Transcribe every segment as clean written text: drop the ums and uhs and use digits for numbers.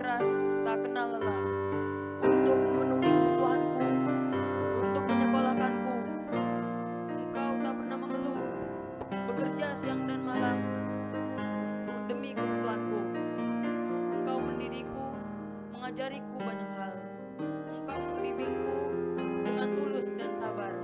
keras, tak kenal lelah, untuk memenuhi kebutuhanku, untuk menyekolahkanku. Engkau tak pernah mengeluh, bekerja siang dan malam demi kebutuhanku. Engkau mendidikku, mengajariku banyak hal. Engkau membimbingku dengan tulus dan sabar.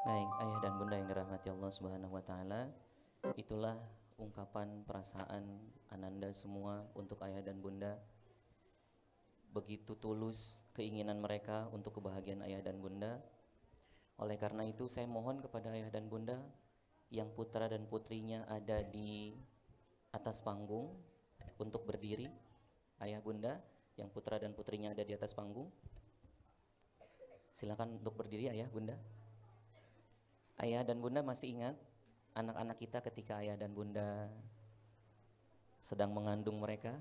Baik, ayah dan bunda yang dirahmati Allah Subhanahu wa taala, itulah ungkapan perasaan Ananda semua untuk ayah dan bunda. Begitu tulus keinginan mereka untuk kebahagiaan ayah dan bunda. Oleh karena itu saya mohon kepada ayah dan bunda yang putra dan putrinya ada di atas panggung untuk berdiri. Ayah bunda yang putra dan putrinya ada di atas panggung, silakan untuk berdiri ayah bunda. Ayah dan bunda masih ingat anak-anak kita ketika ayah dan bunda sedang mengandung mereka?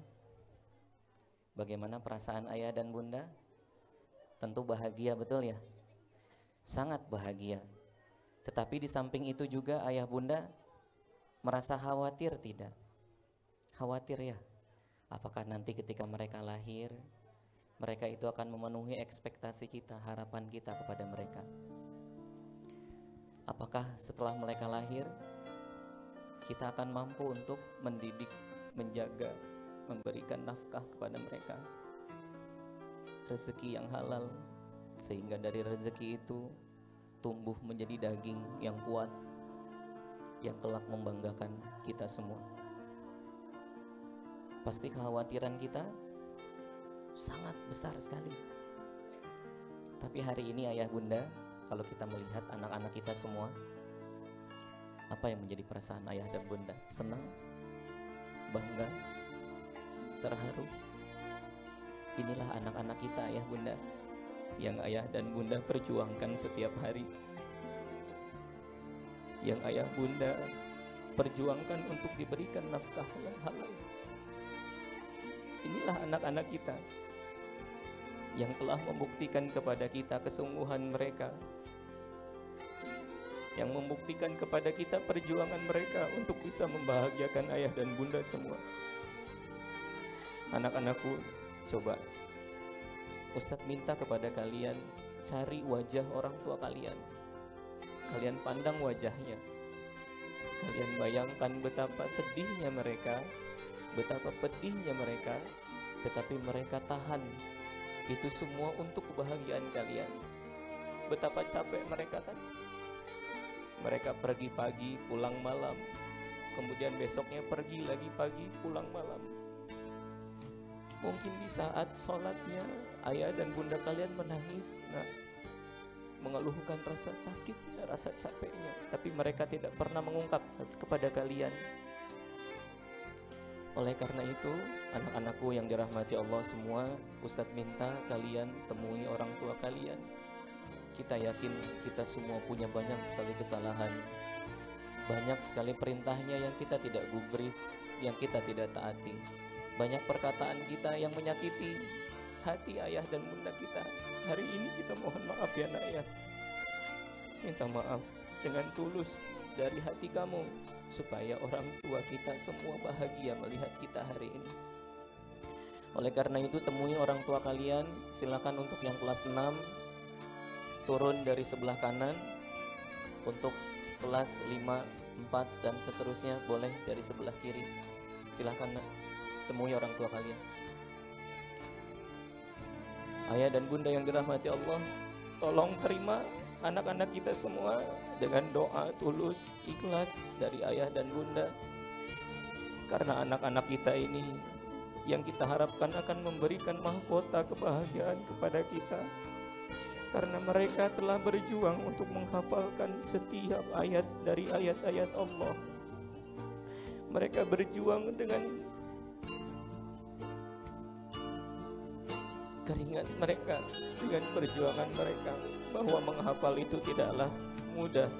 Bagaimana perasaan ayah dan bunda? Tentu bahagia, betul ya? Sangat bahagia. Tetapi di samping itu juga ayah bunda merasa khawatir tidak? Khawatir ya? Apakah nanti ketika mereka lahir, mereka itu akan memenuhi ekspektasi kita, harapan kita kepada mereka? Apakah setelah mereka lahir, kita akan mampu untuk mendidik, menjaga, memberikan nafkah kepada mereka, rezeki yang halal, sehingga dari rezeki itu tumbuh menjadi daging yang kuat, yang kelak membanggakan kita semua? Pasti kekhawatiran kita sangat besar sekali. Tapi hari ini ayah bunda, kalau kita melihat anak-anak kita semua, apa yang menjadi perasaan ayah dan bunda? Senang? Bangga? Terharu? Inilah anak-anak kita ayah bunda, yang ayah dan bunda perjuangkan setiap hari, yang ayah bunda perjuangkan untuk diberikan nafkah yang halal. Inilah anak-anak kita yang telah membuktikan kepada kita kesungguhan mereka, yang membuktikan kepada kita perjuangan mereka untuk bisa membahagiakan ayah dan bunda semua. Anak-anakku, coba Ustadz minta kepada kalian cari wajah orang tua kalian. Kalian pandang wajahnya. Kalian bayangkan betapa sedihnya mereka, betapa pedihnya mereka, tetapi mereka tahan. Itu semua untuk kebahagiaan kalian. Betapa capek mereka kan? Mereka pergi pagi, pulang malam. Kemudian besoknya pergi lagi pagi, pulang malam. Mungkin di saat sholatnya ayah dan bunda kalian menangis, mengeluhkan rasa sakitnya, rasa capeknya, tapi mereka tidak pernah mengungkap kepada kalian. Oleh karena itu, anak-anakku yang dirahmati Allah semua, Ustadz minta kalian temui orang tua kalian. Kita yakin kita semua punya banyak sekali kesalahan, banyak sekali perintahnya yang kita tidak gubris, yang kita tidak taati. Banyak perkataan kita yang menyakiti hati ayah dan bunda kita. Hari ini kita mohon maaf ya nak ya. Minta maaf dengan tulus dari hati kamu, supaya orang tua kita semua bahagia melihat kita hari ini. Oleh karena itu, temui orang tua kalian. Silakan untuk yang kelas 6 turun dari sebelah kanan. Untuk kelas 5, 4 dan seterusnya boleh dari sebelah kiri. Silakan temui orang tua kalian. Ayah dan bunda yang dirahmati Allah, tolong terima anak-anak kita semua dengan doa tulus, ikhlas dari ayah dan bunda. Karena anak-anak kita ini yang kita harapkan akan memberikan mahkota kebahagiaan kepada kita. Karena mereka telah berjuang untuk menghafalkan setiap ayat dari ayat-ayat Allah. Mereka berjuang dengan keringat mereka, dengan perjuangan mereka, bahwa menghafal itu tidaklah mudah.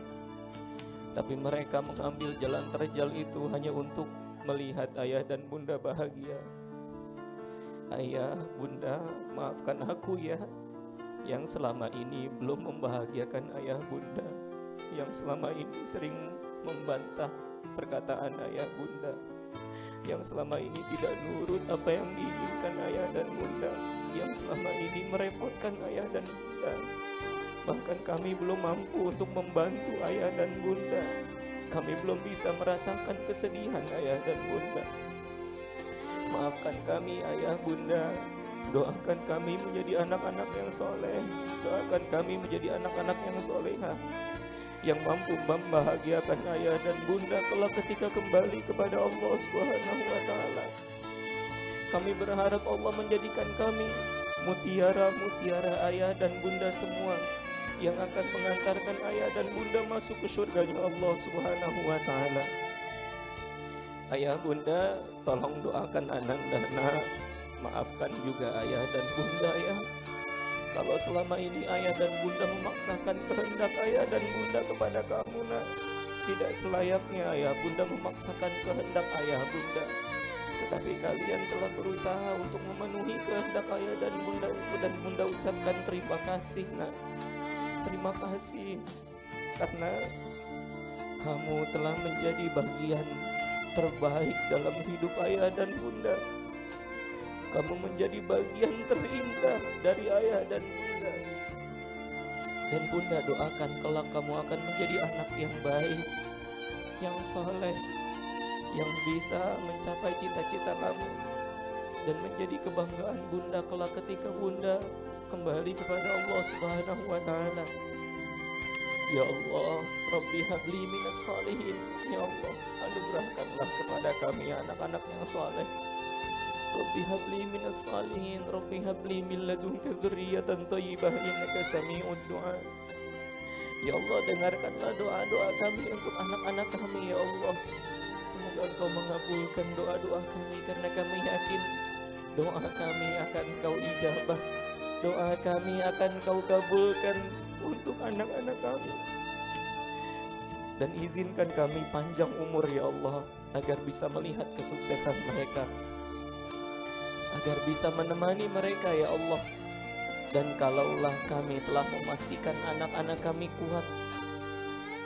Tapi mereka mengambil jalan terjal itu hanya untuk melihat ayah dan bunda bahagia. Ayah, bunda, maafkan aku ya, yang selama ini belum membahagiakan ayah bunda, yang selama ini sering membantah perkataan ayah bunda, yang selama ini tidak nurut apa yang diinginkan ayah dan bunda, yang selama ini merepotkan ayah dan bunda. Bahkan kami belum mampu untuk membantu ayah dan bunda. Kami belum bisa merasakan kesedihan ayah dan bunda. Maafkan kami ayah bunda. Doakan kami menjadi anak-anak yang soleh. Doakan kami menjadi anak-anak yang soleha, yang mampu membahagiakan ayah dan bunda kelak ketika kembali kepada Allah Subhanahu wa Ta'ala. Kami berharap Allah menjadikan kami mutiara-mutiara ayah dan bunda semua, yang akan mengantarkan ayah dan bunda masuk ke surganya Allah Subhanahu wa Ta'ala. Ayah bunda, tolong doakan Ananda nak. Maafkan juga ayah dan bunda ya. Kalau selama ini ayah dan bunda memaksakan kehendak ayah dan bunda kepada kamu nak, tidak selayaknya ayah bunda memaksakan kehendak ayah bunda. Tetapi kalian telah berusaha untuk memenuhi kehendak ayah dan bunda itu, dan bunda ucapkan terima kasih nak. Terima kasih karena kamu telah menjadi bagian terbaik dalam hidup ayah dan bunda. Kamu menjadi bagian terindah dari ayah dan bunda. Dan bunda doakan kelak kamu akan menjadi anak yang baik, yang soleh, yang bisa mencapai cita-cita kamu, dan menjadi kebanggaan bunda kelak ketika bunda kembali kepada Allah Subhanahu wa Ta'ala. Ya Allah, Rabbi habli minas salihin. Ya Allah, anugerahkanlah kepada kami anak-anak yang soleh. Rabbi habli minas salihin. Rabbi habli min ladunka dzurriyyatan thayyibah innaka sami'ud du'a. Ya Allah, dengarkanlah doa-doa kami untuk anak-anak kami ya Allah. Semoga Engkau mengabulkan doa-doa kami, karena kami yakin doa kami akan Kau ijabah. Doa kami akan Kau kabulkan untuk anak-anak kami. Dan izinkan kami panjang umur ya Allah, agar bisa melihat kesuksesan mereka, agar bisa menemani mereka ya Allah. Dan kalaulah kami telah memastikan anak-anak kami kuat,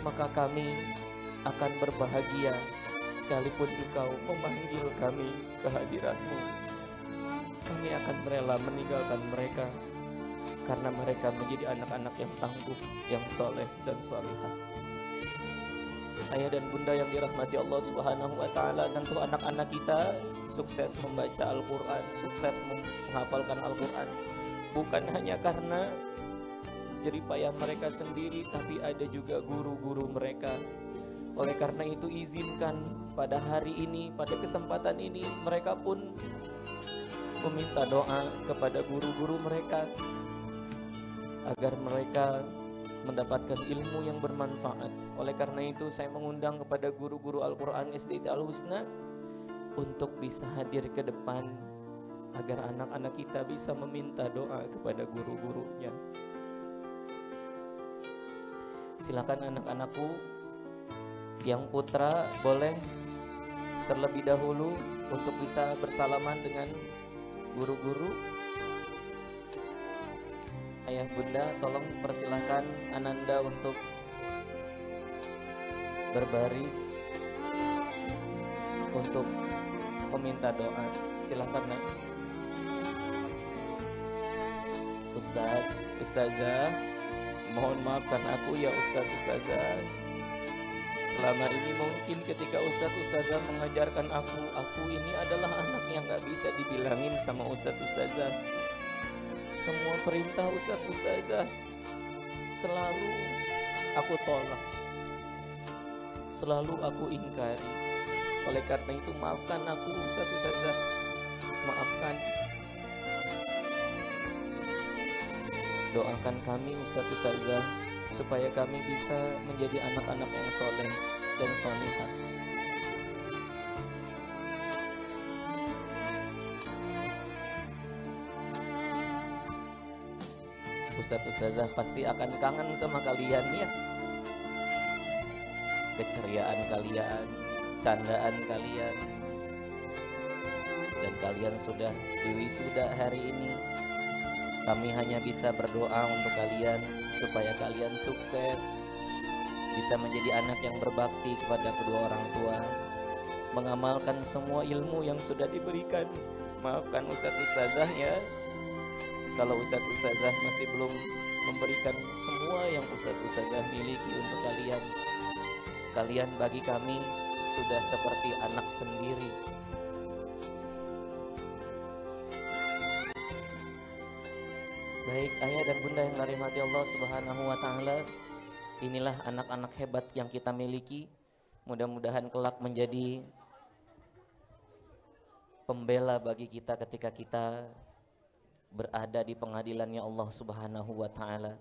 maka kami akan berbahagia sekalipun Engkau memanggil kami ke hadirat-Mu. Kami akan rela meninggalkan mereka, karena mereka menjadi anak-anak yang tangguh, yang soleh dan solehah. Ayah dan bunda yang dirahmati Allah Subhanahu wa Ta'ala, tentu anak-anak kita sukses membaca Al-Quran, sukses menghafalkan Al-Quran, bukan hanya karena jeripayah mereka sendiri, tapi ada juga guru-guru mereka. Oleh karena itu izinkan pada hari ini, pada kesempatan ini, mereka pun meminta doa kepada guru-guru mereka agar mereka mendapatkan ilmu yang bermanfaat. Oleh karena itu saya mengundang kepada guru-guru Al-Quran SDT Al-Husna untuk bisa hadir ke depan, agar anak-anak kita bisa meminta doa kepada guru-gurunya. Silakan anak-anakku yang putra boleh terlebih dahulu untuk bisa bersalaman dengan guru-guru. Ayah bunda tolong persilahkan Ananda untuk berbaris untuk meminta doa. Silakan nak. Ustaz, Ustazah, mohon maafkan aku ya Ustaz, Ustazah. Selama ini mungkin ketika Ustaz, Ustazah mengajarkan aku ini adalah anak yang gak bisa dibilangin sama Ustaz, Ustazah. Semua perintah Ustaz, Ustazah selalu aku tolak, selalu aku ingkari. Oleh karena itu maafkan aku Ustaz, Ustazah, maafkan. Doakan kami Ustaz, Ustazah, supaya kami bisa menjadi anak-anak yang soleh dan solehah. Ustaz, Ustazah pasti akan kangen sama kalian ya. Keceriaan kalian, candaan kalian. Dan kalian sudah diwisuda hari ini. Kami hanya bisa berdoa untuk kalian supaya kalian sukses, bisa menjadi anak yang berbakti kepada kedua orang tua, mengamalkan semua ilmu yang sudah diberikan. Maafkan Ustaz, Ustazah ya, kalau Ustaz, Ustazah masih belum memberikan semua yang Ustaz, Ustazah miliki untuk kalian. Kalian bagi kami sudah seperti anak sendiri. Baik ayah dan bunda yang dirahmati Allah Subhanahu wa Ta'ala, inilah anak-anak hebat yang kita miliki. Mudah-mudahan kelak menjadi pembela bagi kita ketika kita berada di pengadilannya Allah Subhanahu wa Ta'ala.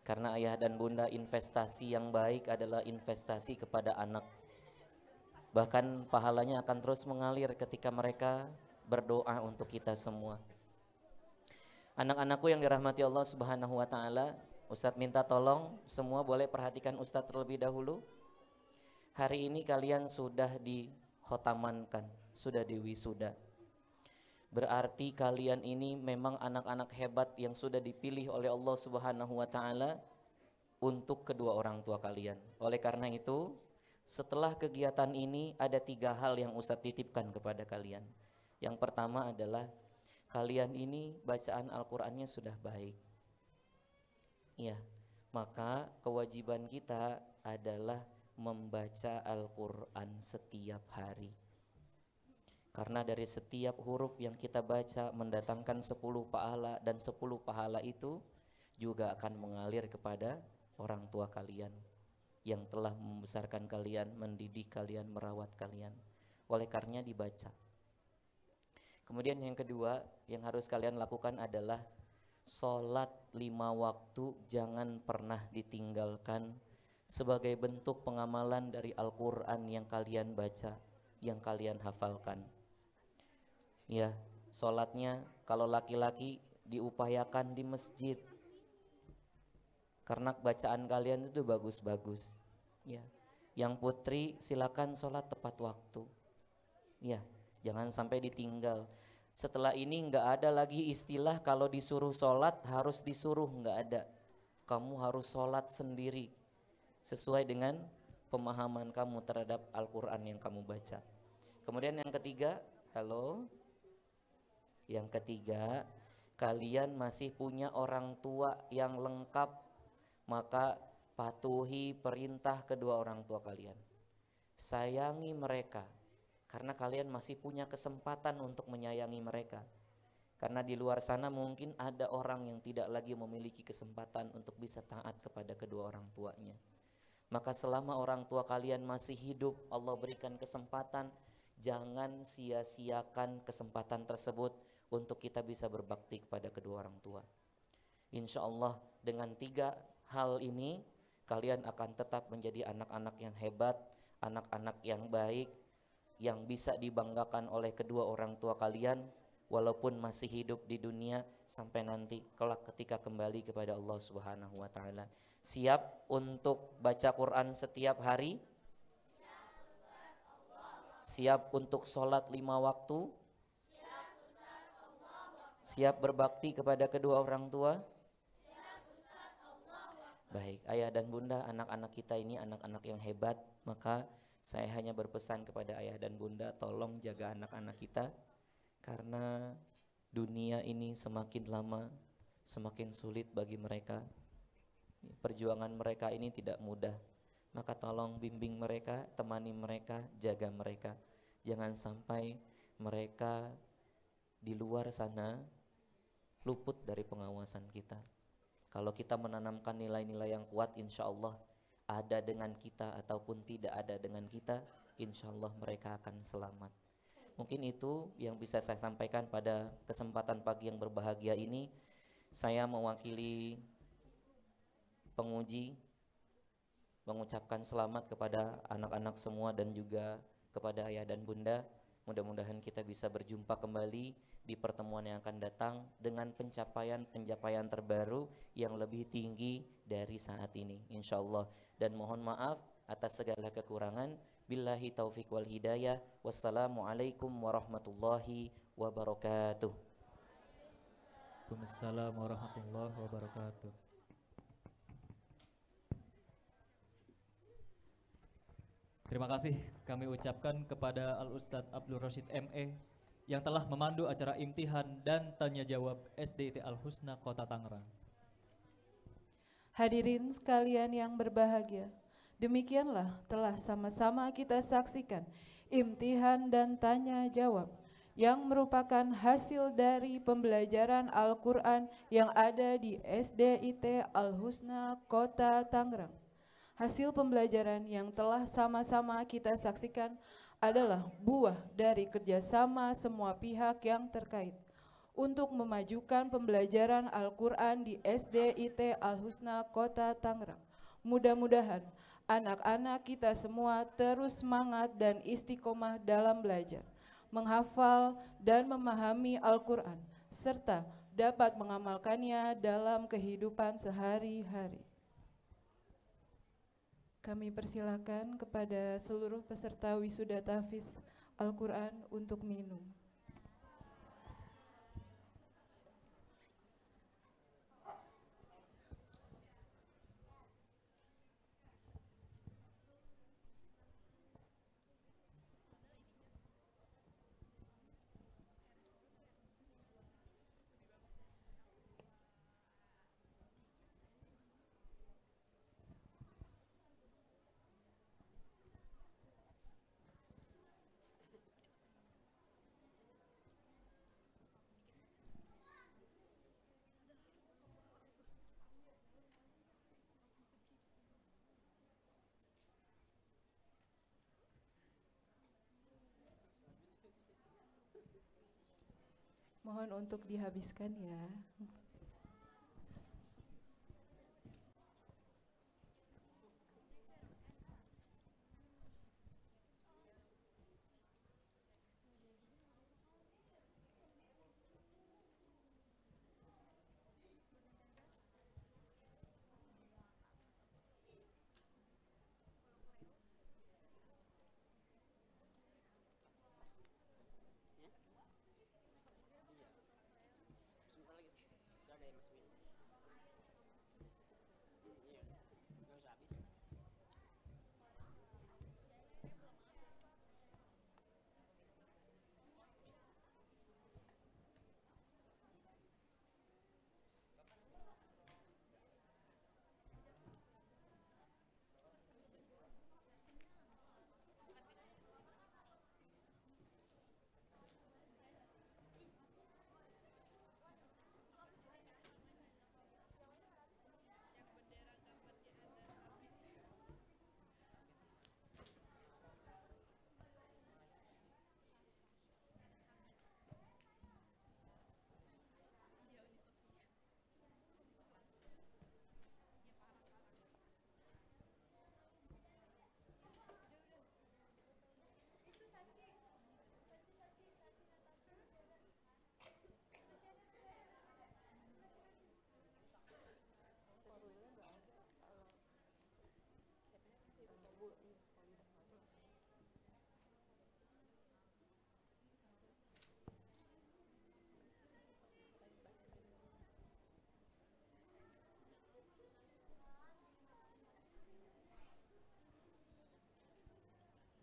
Karena ayah dan bunda, investasi yang baik adalah investasi kepada anak. Bahkan pahalanya akan terus mengalir ketika mereka berdoa untuk kita semua. Anak-anakku yang dirahmati Allah Subhanahu wa Ta'ala, Ustadz minta tolong semua boleh perhatikan Ustadz terlebih dahulu. Hari ini kalian sudah dikhotamankan, sudah diwisuda. Berarti kalian ini memang anak-anak hebat yang sudah dipilih oleh Allah Subhanahu wa Ta'ala untuk kedua orang tua kalian. Oleh karena itu, setelah kegiatan ini ada 3 hal yang Ustadz titipkan kepada kalian. Yang pertama adalah kalian ini bacaan Al-Qur'annya sudah baik. Ya, maka kewajiban kita adalah membaca Al-Qur'an setiap hari. Karena dari setiap huruf yang kita baca mendatangkan 10 pahala, dan 10 pahala itu juga akan mengalir kepada orang tua kalian yang telah membesarkan kalian, mendidik kalian, merawat kalian. Oleh karenanya dibaca. Kemudian yang kedua yang harus kalian lakukan adalah sholat 5 waktu jangan pernah ditinggalkan sebagai bentuk pengamalan dari Al-Quran yang kalian baca, yang kalian hafalkan. Ya, sholatnya kalau laki-laki diupayakan di masjid, karena bacaan kalian itu bagus-bagus. Ya. Yang putri silakan sholat tepat waktu. Ya, jangan sampai ditinggal. Setelah ini nggak ada lagi istilah kalau disuruh sholat harus disuruh, nggak ada. Kamu harus sholat sendiri sesuai dengan pemahaman kamu terhadap Al-Quran yang kamu baca. Kemudian yang ketiga, halo. Yang ketiga, kalian masih punya orang tua yang lengkap, maka patuhi perintah kedua orang tua kalian. Sayangi mereka, karena kalian masih punya kesempatan untuk menyayangi mereka. Karena di luar sana mungkin ada orang yang tidak lagi memiliki kesempatan untuk bisa taat kepada kedua orang tuanya. Maka selama orang tua kalian masih hidup, Allah berikan kesempatan, jangan sia-siakan kesempatan tersebut untuk kita bisa berbakti kepada kedua orang tua. Insya Allah dengan 3 hal ini kalian akan tetap menjadi anak-anak yang hebat, anak-anak yang baik, yang bisa dibanggakan oleh kedua orang tua kalian walaupun masih hidup di dunia sampai nanti kelak ketika kembali kepada Allah Subhanahu wa taala. Siap untuk baca Quran setiap hari? Siap untuk sholat 5 waktu? Siap berbakti kepada kedua orang tua? Baik, ayah dan bunda, anak-anak kita ini anak-anak yang hebat, maka saya hanya berpesan kepada ayah dan bunda, tolong jaga anak-anak kita, karena dunia ini semakin lama semakin sulit bagi mereka. Perjuangan mereka ini tidak mudah, maka tolong bimbing mereka, temani mereka, jaga mereka. Jangan sampai mereka di luar sana luput dari pengawasan kita. Kalau kita menanamkan nilai-nilai yang kuat, insya Allah ada dengan kita ataupun tidak ada dengan kita, insya Allah mereka akan selamat. Mungkin itu yang bisa saya sampaikan pada kesempatan pagi yang berbahagia ini. Saya mewakili penguji mengucapkan selamat kepada anak-anak semua dan juga kepada ayah dan bunda. Mudah-mudahan kita bisa berjumpa kembali di pertemuan yang akan datang dengan pencapaian-pencapaian terbaru yang lebih tinggi dari saat ini, insya Allah. Dan mohon maaf atas segala kekurangan. Billahi taufiq wal hidayah. Wassalamualaikum warahmatullahi wabarakatuh. Waalaikumsalam warahmatullahi wabarakatuh. Terima kasih kami ucapkan kepada Al-Ustadz Abdul Rashid ME yang telah memandu acara imtihan dan tanya jawab SDIT Al-Husna Kota Tangerang. Hadirin sekalian yang berbahagia, demikianlah telah sama-sama kita saksikan imtihan dan tanya jawab yang merupakan hasil dari pembelajaran Al-Quran yang ada di SDIT Al-Husna Kota Tangerang. Hasil pembelajaran yang telah sama-sama kita saksikan adalah buah dari kerjasama semua pihak yang terkait untuk memajukan pembelajaran Al-Quran di SDIT Al-Husna Kota Tangerang. Mudah-mudahan anak-anak kita semua terus semangat dan istiqomah dalam belajar, menghafal dan memahami Al-Quran, serta dapat mengamalkannya dalam kehidupan sehari-hari. Kami persilakan kepada seluruh peserta wisuda tahfiz Al-Quran untuk minum. Mohon untuk dihabiskan ya.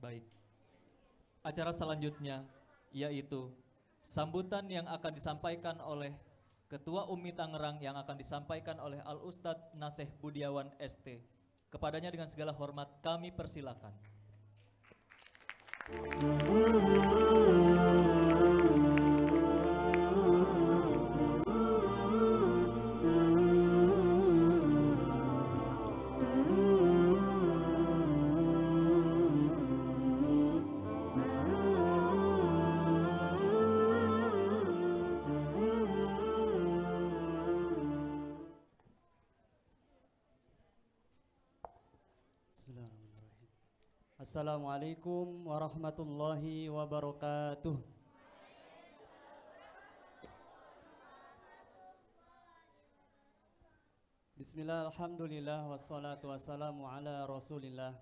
Baik. Acara selanjutnya yaitu sambutan yang akan disampaikan oleh Ketua UMI Tangerang yang akan disampaikan oleh Al Ustadz Naseh Budiawan ST. Kepadanya dengan segala hormat kami persilakan. Bismillahirrahmanirrahim. Assalamualaikum warahmatullahi wabarakatuh. Bismillah, alhamdulillah, wassalatu wassalamu ala rasulillah.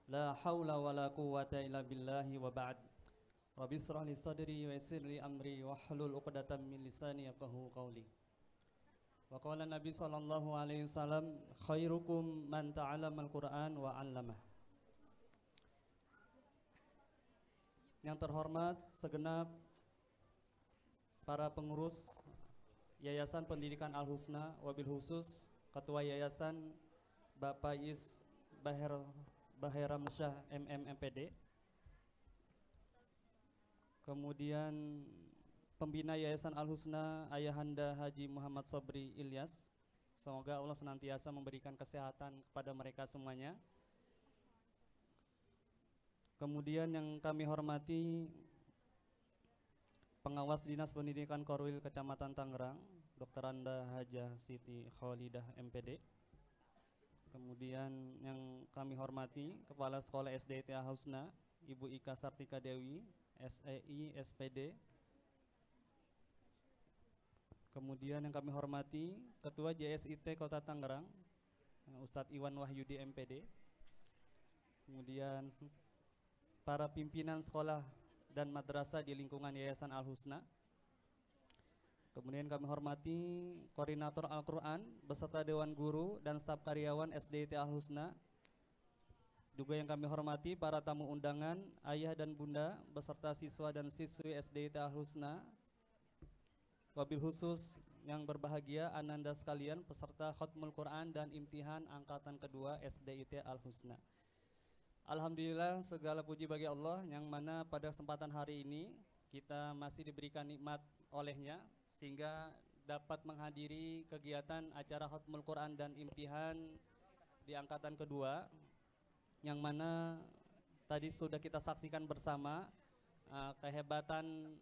La hawla wa la quwwata illa billahi wa ba'd. Rabbi israh li sadri wa yassir li amri wa hlul uqdatam min lisani yafqahu qawli. Wa qala Nabi sallallahu alaihi wasallam, khairukum man ta'allama al-Qur'an wa 'allamah. Yang terhormat segenap para pengurus Yayasan Pendidikan Al-Husna, wabil khusus Ketua Yayasan Bapak Is Baheramsyah MMMPD, kemudian Pembina Yayasan Al-Husna Ayahanda Haji Muhammad Sobri Ilyas. Semoga Allah senantiasa memberikan kesehatan kepada mereka semuanya. Kemudian yang kami hormati Pengawas Dinas Pendidikan Korwil Kecamatan Tangerang, Dr. Anda Hajah Siti Kholidah MPD. Kemudian yang kami hormati Kepala Sekolah SDIT Al-Husna Ibu Ika Sartika Dewi, SEI SPD. Kemudian yang kami hormati Ketua JSIT Kota Tangerang, Ustadz Iwan Wahyudi MPD. Kemudian para pimpinan sekolah dan madrasah di lingkungan Yayasan Al-Husna. Kemudian kami hormati Koordinator Al-Quran beserta Dewan Guru dan staf karyawan SDIT Al-Husna. Juga yang kami hormati para tamu undangan, ayah dan bunda beserta siswa dan siswi SDIT Al-Husna. Wabil khusus yang berbahagia ananda sekalian peserta Khatmul Quran dan imtihan angkatan kedua SDIT Al-Husna. Alhamdulillah, segala puji bagi Allah yang mana pada kesempatan hari ini kita masih diberikan nikmat olehnya sehingga dapat menghadiri kegiatan acara Khatmul Quran dan imtihan di angkatan kedua, yang mana tadi sudah kita saksikan bersama kehebatan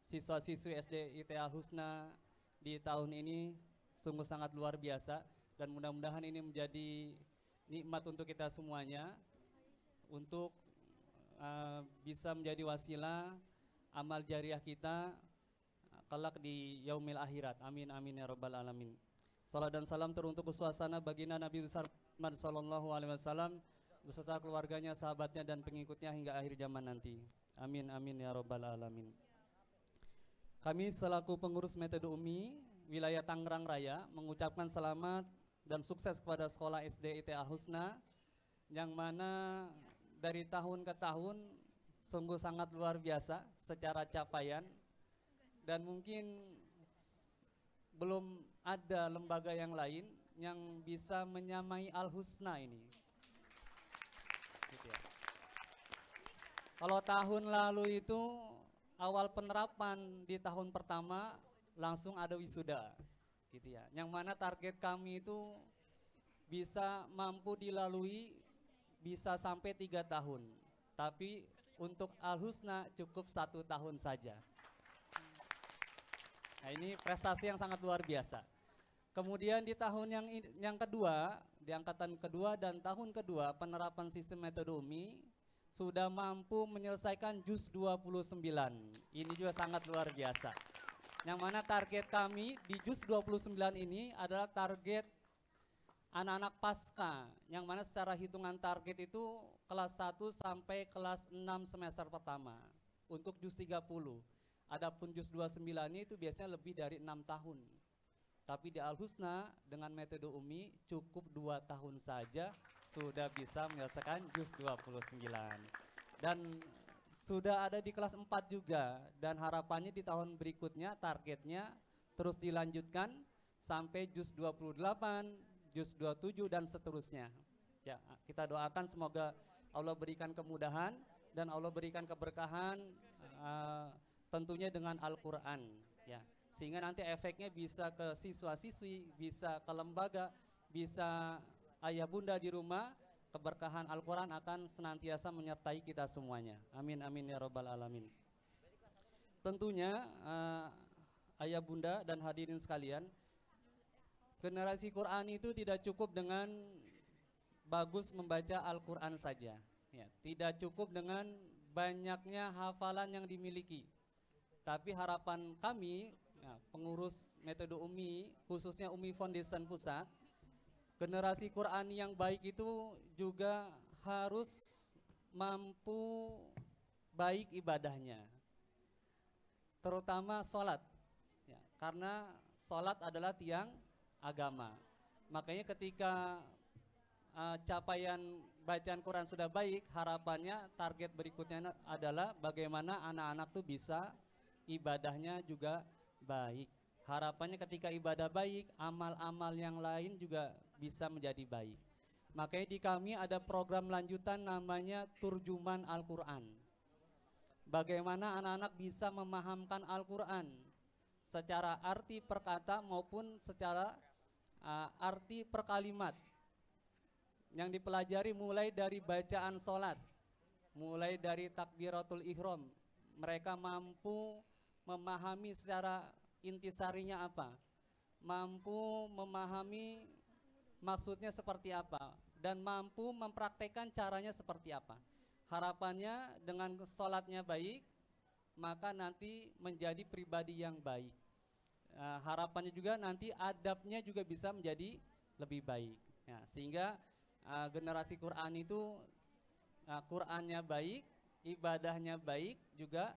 siswa-siswi SDIT Al-Husna di tahun ini sungguh sangat luar biasa, dan mudah-mudahan ini menjadi nikmat untuk kita semuanya untuk bisa menjadi wasilah amal jariah kita kelak di yaumil akhirat. Amin amin ya rabbal alamin. Salam dan salam teruntuk suasana baginda Nabi besar Muhammad sallallahu alaihi wasallam beserta keluarganya, sahabatnya dan pengikutnya hingga akhir zaman nanti. Amin amin ya rabbal alamin. Kami selaku pengurus metode UMI wilayah Tangerang Raya mengucapkan selamat dan sukses kepada sekolah SDIT Al-Husna yang mana dari tahun ke tahun sungguh sangat luar biasa secara capaian, dan mungkin belum ada lembaga yang lain yang bisa menyamai Al-Husna ini. Gitu ya. Kalau tahun lalu itu awal penerapan di tahun pertama langsung ada wisuda, gitu ya. Yang mana target kami itu bisa mampu dilalui bisa sampai 3 tahun, tapi untuk Al-Husna cukup 1 tahun saja. Nah, ini prestasi yang sangat luar biasa. Kemudian di tahun yang kedua, di angkatan kedua dan tahun kedua penerapan sistem metode UMI sudah mampu menyelesaikan juz 29. Ini juga sangat luar biasa. Yang mana target kami di juz 29 ini adalah target anak-anak pasca, yang mana secara hitungan target itu kelas 1 sampai kelas 6 semester pertama untuk juz 30. Adapun juz 29 itu biasanya lebih dari 6 tahun. Tapi di Al-Husna dengan metode UMI cukup 2 tahun saja sudah bisa menyelesaikan juz 29. Dan sudah ada di kelas 4 juga, dan harapannya di tahun berikutnya targetnya terus dilanjutkan sampai juz 28, juz 27 dan seterusnya. Ya, kita doakan semoga Allah berikan kemudahan dan Allah berikan keberkahan, tentunya dengan Al-Qur'an, ya. Sehingga nanti efeknya bisa ke siswa-siswi, bisa ke lembaga, bisa ayah bunda di rumah. Keberkahan Al-Quran akan senantiasa menyertai kita semuanya. Amin amin ya rabbal alamin. Tentunya ayah bunda dan hadirin sekalian, generasi Quran itu tidak cukup dengan bagus membaca Al-Quran saja, ya. Tidak cukup dengan banyaknya hafalan yang dimiliki. Tapi harapan kami, ya, pengurus metode UMI, khususnya UMI Foundation Pusat, generasi Quran yang baik itu juga harus mampu baik ibadahnya, terutama sholat, ya, karena sholat adalah tiang agama. Makanya ketika capaian bacaan Quran sudah baik, harapannya target berikutnya adalah bagaimana anak-anak tuh bisa ibadahnya juga baik. Harapannya ketika ibadah baik, amal-amal yang lain juga bisa menjadi baik. Makanya di kami ada program lanjutan namanya Turjuman Al-Quran. Bagaimana anak-anak bisa memahamkan Al-Quran secara arti per kata maupun secara arti per kalimat. Yang dipelajari mulai dari bacaan sholat, mulai dari takbiratul ihram. Mereka mampu memahami secara intisarinya apa, mampu memahami maksudnya seperti apa, dan mampu mempraktekkan caranya seperti apa. Harapannya dengan sholatnya baik, maka nanti menjadi pribadi yang baik. Harapannya juga nanti adabnya juga bisa menjadi lebih baik, ya, sehingga generasi Quran itu Qurannya baik, ibadahnya baik, juga